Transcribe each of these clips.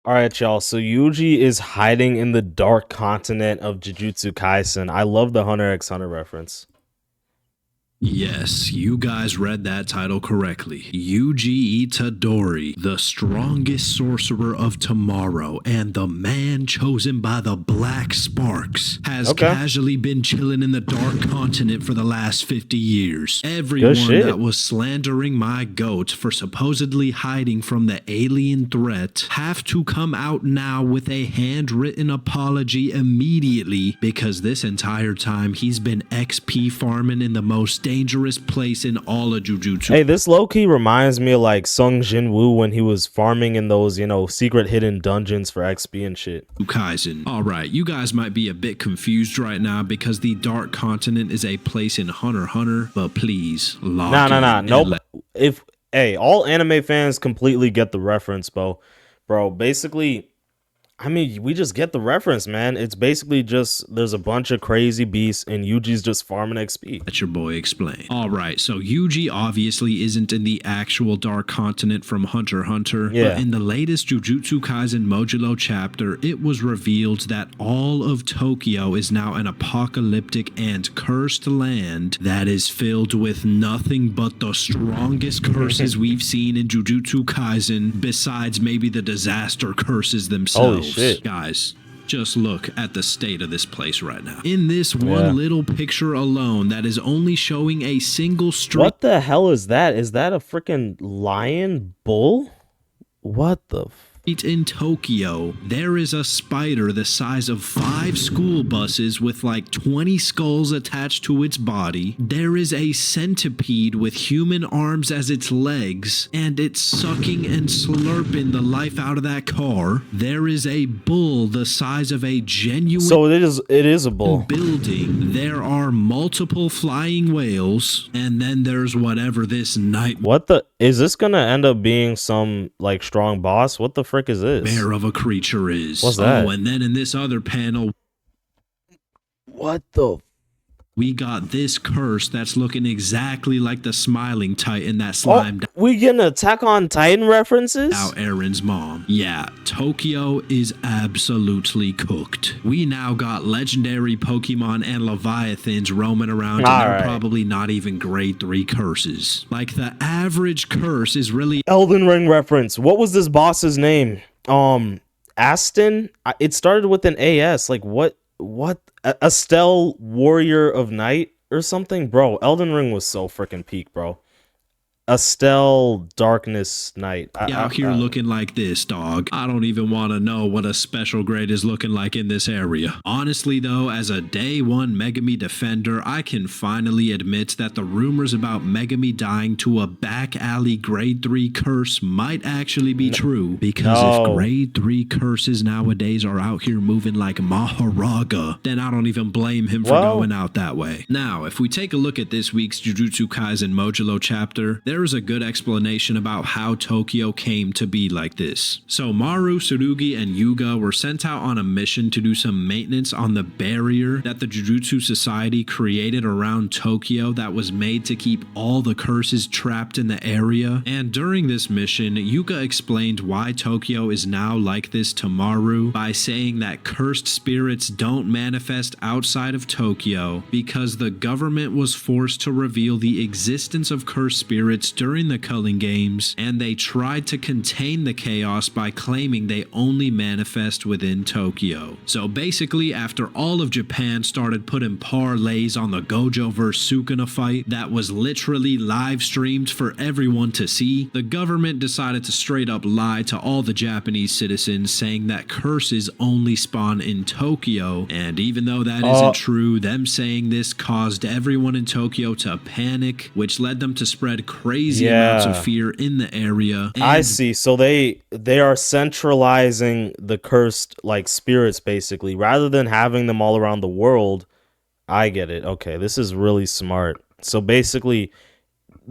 All right, y'all. So Yuji is hiding in the dark continent of Jujutsu Kaisen. I love the Hunter x Hunter reference. Yes, you guys read that title correctly. Yuji Itadori, the strongest sorcerer of tomorrow and the man chosen by the Black Sparks, has casually been chilling in the Dark Continent for the last 50 years. Everyone that was slandering my goat for supposedly hiding from the alien threat have to come out now with a handwritten apology immediately, because this entire time he's been XP farming in the most dangerous place in all of Jujutsu. Hey, this low-key reminds me of like Sung Jin-woo when he was farming in those, secret hidden dungeons for XP and shit. Kaisen. Alright, you guys might be a bit confused right now because the Dark Continent is a place in Hunter x Hunter, but please, Nope. All anime fans completely get the reference, bro. Basically, I mean, we just get the reference, man. It's basically just there's a bunch of crazy beasts and Yuji's just farming XP. Let your boy explain. Alright, so Yuji obviously isn't in the actual Dark Continent from Hunter x Hunter, but in the latest Jujutsu Kaisen Modulo chapter, it was revealed that all of Tokyo is now an apocalyptic and cursed land that is filled with nothing but the strongest curses we've seen in Jujutsu Kaisen, besides maybe the disaster curses themselves. Shit. Guys, just look at the state of this place right now. In this one little picture alone that is only showing a single street. What the hell is that? Is that a freaking lion bull? What the in Tokyo, there is a spider the size of 5 school buses with like 20 skulls attached to its body. There is a centipede with human arms as its legs, and it's sucking and slurping the life out of that car. There is a bull the size of a genuine it is a bull building. There are multiple flying whales, and then there's whatever this night. Is this gonna end up being some like strong boss? What the frick is this? Bear of a creature is. What's that? Oh, and then in this other panel, what the? We got this curse that's looking exactly like the smiling Titan that slimed we getting Attack on Titan references? out Aaron's mom. Yeah, Tokyo is absolutely cooked. We now got legendary Pokemon and Leviathans roaming around, and they're probably not even grade 3 curses. Like, the average curse is really Elden Ring reference. What was this boss's name? Aston? It started with an AS. Like, what? Estelle Warrior of Night or something? Bro, Elden Ring was so freaking peak, bro. Estelle Darkness Knight. Out here looking like this, dog. I don't even want to know what a special grade is looking like in this area. Honestly, though, as a day 1 Megami defender, I can finally admit that the rumors about Megami dying to a back alley grade 3 curse might actually be true, because if grade 3 curses nowadays are out here moving like Maharaga, then I don't even blame him for going out that way. Now, if we take a look at this week's Jujutsu Kaisen Modulo chapter, there is a good explanation about how Tokyo came to be like this. So Maru, Tsurugi, and Yuga were sent out on a mission to do some maintenance on the barrier that the Jujutsu Society created around Tokyo that was made to keep all the curses trapped in the area. And during this mission, Yuga explained why Tokyo is now like this to Maru by saying that cursed spirits don't manifest outside of Tokyo because the government was forced to reveal the existence of cursed spirits during the Culling Games, and they tried to contain the chaos by claiming they only manifest within Tokyo. So basically, after all of Japan started putting parlays on the Gojo vs Sukuna fight that was literally live streamed for everyone to see, the government decided to straight up lie to all the Japanese citizens, saying that curses only spawn in Tokyo, and even though that isn't true, them saying this caused everyone in Tokyo to panic, which led them to spread crazy amounts of fear in the area. And I see. So they are centralizing the cursed like spirits basically rather than having them all around the world. I get it. Okay, this is really smart. So basically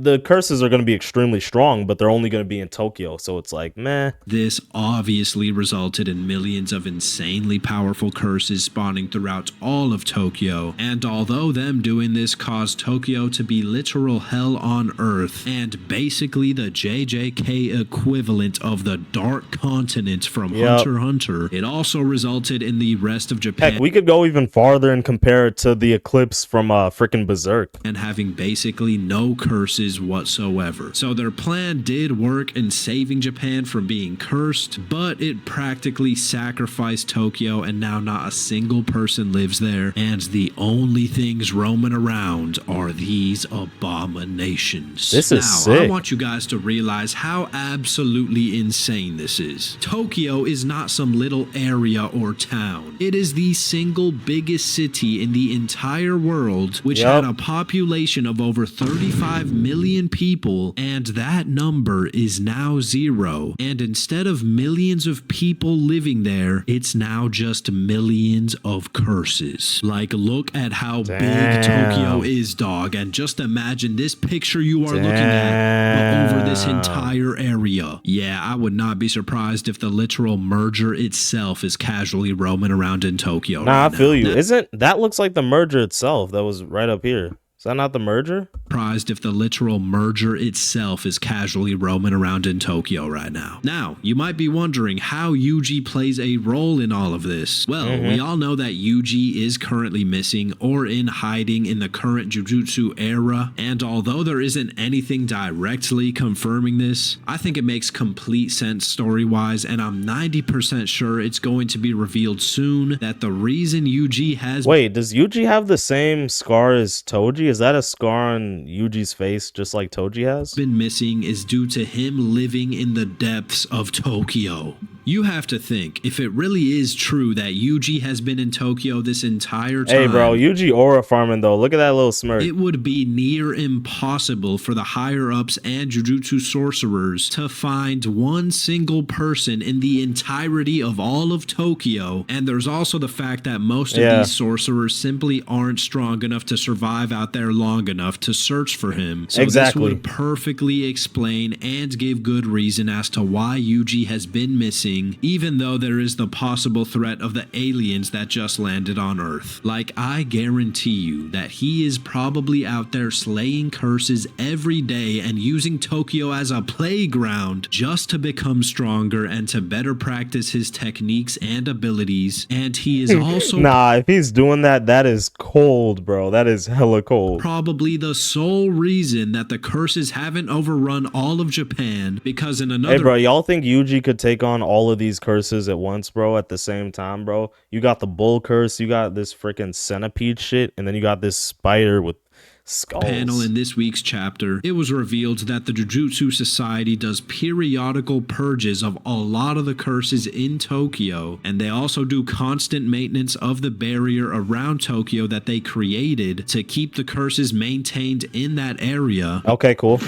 the curses are going to be extremely strong, but they're only going to be in Tokyo. So it's like, meh. This obviously resulted in millions of insanely powerful curses spawning throughout all of Tokyo, and although them doing this caused Tokyo to be literal hell on earth, and basically the JJK equivalent of the Dark Continent from Hunter x Hunter, it also resulted in the rest of Japan. Heck, we could go even farther and compare it to the eclipse from frickin' Berserk. And having basically no curses whatsoever. So their plan did work in saving Japan from being cursed, but it practically sacrificed Tokyo, and now not a single person lives there, and the only things roaming around are these abominations. This is sick. I want you guys to realize how absolutely insane this is. Tokyo is not some little area or town. It is the single biggest city in the entire world, which had a population of over 35 million people, and that number is now 0. And instead of millions of people living there, it's now just millions of curses. Like, look at how big Tokyo is, dog, and just imagine this picture you are looking at, but over this entire area. Yeah, I would not be surprised if the literal merger itself is casually roaming around in Tokyo. Nah, I feel you. Isn't that looks like the merger itself that was right up here? Is that not the merger? Surprised if the literal merger itself is casually roaming around in Tokyo right now. Now, you might be wondering how Yuji plays a role in all of this. Well, we all know that Yuji is currently missing or in hiding in the current Jujutsu era, and although there isn't anything directly confirming this, I think it makes complete sense story-wise, and I'm 90% sure it's going to be revealed soon that the reason Yuji has... Wait, does Yuji have the same scar as Toji? Is that a scar on Yuji's face just like Toji has? Been missing is due to him living in the depths of Tokyo. You have to think, if it really is true that Yuji has been in Tokyo this entire time... Hey bro, Yuji aura farming though. Look at that little smirk. It would be near impossible for the higher-ups and Jujutsu sorcerers to find one single person in the entirety of all of Tokyo. And there's also the fact that most of these sorcerers simply aren't strong enough to survive out there long enough to search for him. So this would perfectly explain and give good reason as to why Yuji has been missing, even though there is the possible threat of the aliens that just landed on Earth. Like, I guarantee you that he is probably out there slaying curses every day and using Tokyo as a playground just to become stronger and to better practice his techniques and abilities. And he is also... Nah, if he's doing that, that is cold, bro. That is hella cold. Probably the sole reason that the curses haven't overrun all of Japan, because in another... Hey, bro, y'all think Yuji could take on all of these curses at once, bro, at the same time, bro? You got the bull curse, you got this freaking centipede shit, and then you got this spider with skulls. Panel in this week's chapter, it was revealed that the Jujutsu Society does periodical purges of a lot of the curses in Tokyo, and they also do constant maintenance of the barrier around Tokyo that they created to keep the curses maintained in that area. Okay, cool.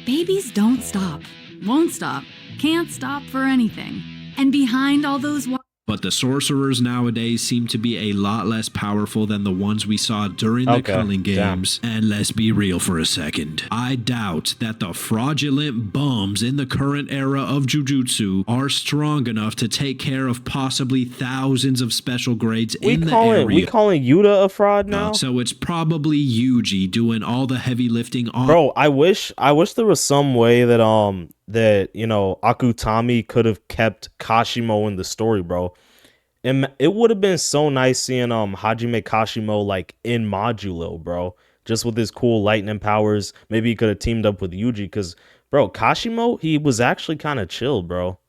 Babies don't stop, won't stop, can't stop for anything. And behind all those... But the sorcerers nowadays seem to be a lot less powerful than the ones we saw during the Culling Games. And let's be real for a second. I doubt that the fraudulent bums in the current era of Jujutsu are strong enough to take care of possibly thousands of special grades in the area. We calling Yuta a fraud now? So it's probably Yuji doing all the heavy lifting on... Bro, I wish there was some way that you know, Akutami could have kept Kashimo in the story, bro. And it would have been so nice seeing Hajime Kashimo like in Modulo, bro. Just with his cool lightning powers. Maybe he could have teamed up with Yuji, because, bro, Kashimo, he was actually kind of chill, bro.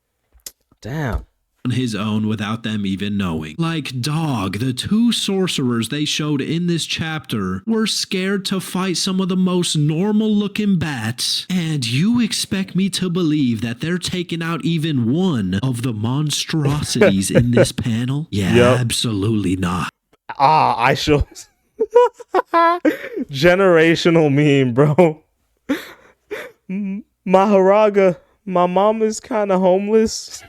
Damn. On his own without them even knowing. Like, dog, the two sorcerers they showed in this chapter were scared to fight some of the most normal looking bats, and you expect me to believe that they're taking out even one of the monstrosities in this panel? Yeah, absolutely not. I show generational meme, bro. Maharaga, my mom is kind of homeless.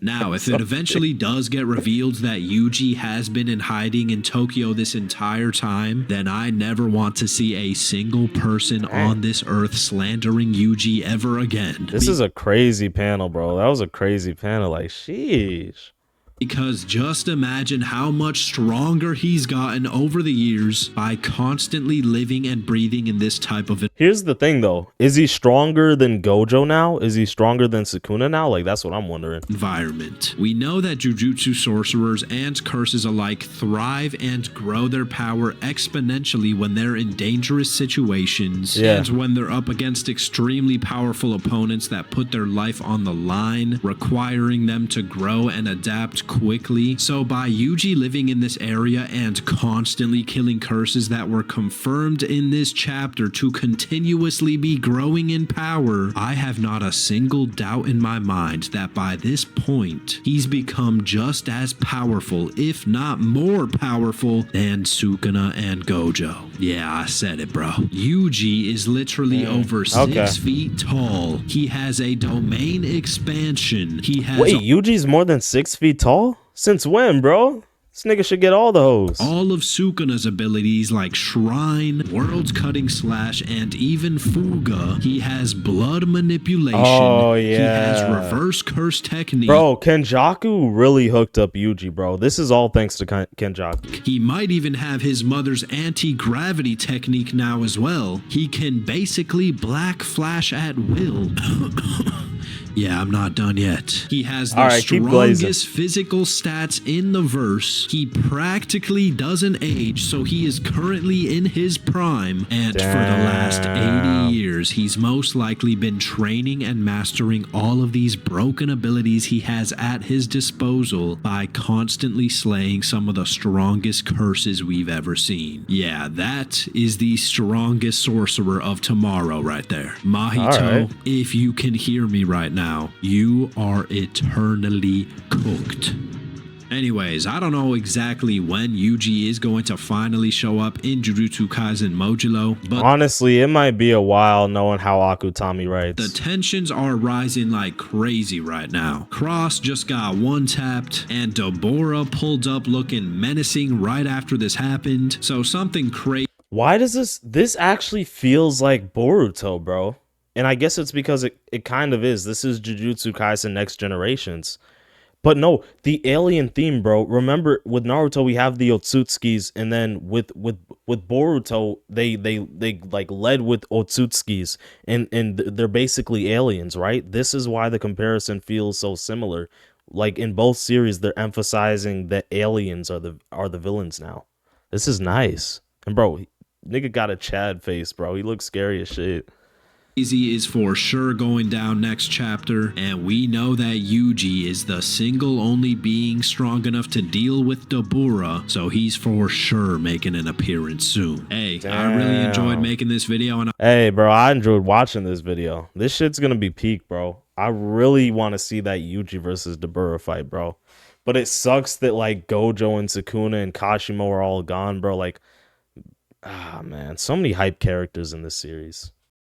Now, if it eventually does get revealed that Yuji has been in hiding in Tokyo this entire time, then I never want to see a single person on this earth slandering Yuji ever again. This is a crazy panel, bro. That was a crazy panel. Like, sheesh. Because just imagine how much stronger he's gotten over the years by constantly living and breathing in this type of... Here's the thing, though. Is he stronger than Gojo now? Is he stronger than Sukuna now? Like, that's what I'm wondering. Environment. We know that Jujutsu sorcerers and curses alike thrive and grow their power exponentially when they're in dangerous situations and when they're up against extremely powerful opponents that put their life on the line, requiring them to grow and adapt quickly. So by Yuji living in this area and constantly killing curses that were confirmed in this chapter to continuously be growing in power, I have not a single doubt in my mind that by this point, he's become just as powerful, if not more powerful, than Sukuna and Gojo. Yeah, I said it, bro. Yuji is literally over 6 feet tall. He has a domain expansion. He has... Wait, Yuji's more than 6 feet tall? Since when, bro? This nigga should get all the hoes. All of Sukuna's abilities like Shrine, World Cutting Slash, and even Fuga. He has blood manipulation. Oh, yeah. He has reverse curse technique. Bro, Kenjaku really hooked up Yuji, bro. This is all thanks to Kenjaku. He might even have his mother's anti-gravity technique now as well. He can basically black flash at will. Yeah, I'm not done yet. He has the strongest physical stats in the verse. He practically doesn't age, so he is currently in his prime. And for the last 80 years, he's most likely been training and mastering all of these broken abilities he has at his disposal by constantly slaying some of the strongest curses we've ever seen. Yeah, that is the strongest sorcerer of tomorrow right there. Mahito, if you can hear me right now, you are eternally cooked. Anyways, I don't know exactly when Yuji is going to finally show up in Jujutsu Kaisen Modulo, but honestly, it might be a while knowing how Akutami writes. The tensions are rising like crazy right now. Cross just got one-tapped, and Deborah pulled up looking menacing right after this happened, so something crazy... Why does this actually feels like Boruto, bro? And I guess it's because it kind of is. This is Jujutsu Kaisen Next Generations. But no, the alien theme, bro. Remember, with Naruto, we have the Otsutskis, and then with Boruto, they like led with Otsutskis, and they're basically aliens, right? This is why the comparison feels so similar. Like in both series, they're emphasizing that aliens are the villains now. This is nice. And bro, nigga got a Chad face, bro. He looks scary as shit. Easy is for sure going down next chapter, and we know that Yuji is the single only being strong enough to deal with Deborah, so he's for sure making an appearance soon. Hey, I really enjoyed making this video, and hey, bro, I enjoyed watching this video. This shit's gonna be peak, bro. I really want to see that Yuji versus Deborah fight, bro. But it sucks that like Gojo and Sukuna and Kashimo are all gone, bro. Like, man, so many hype characters in this series.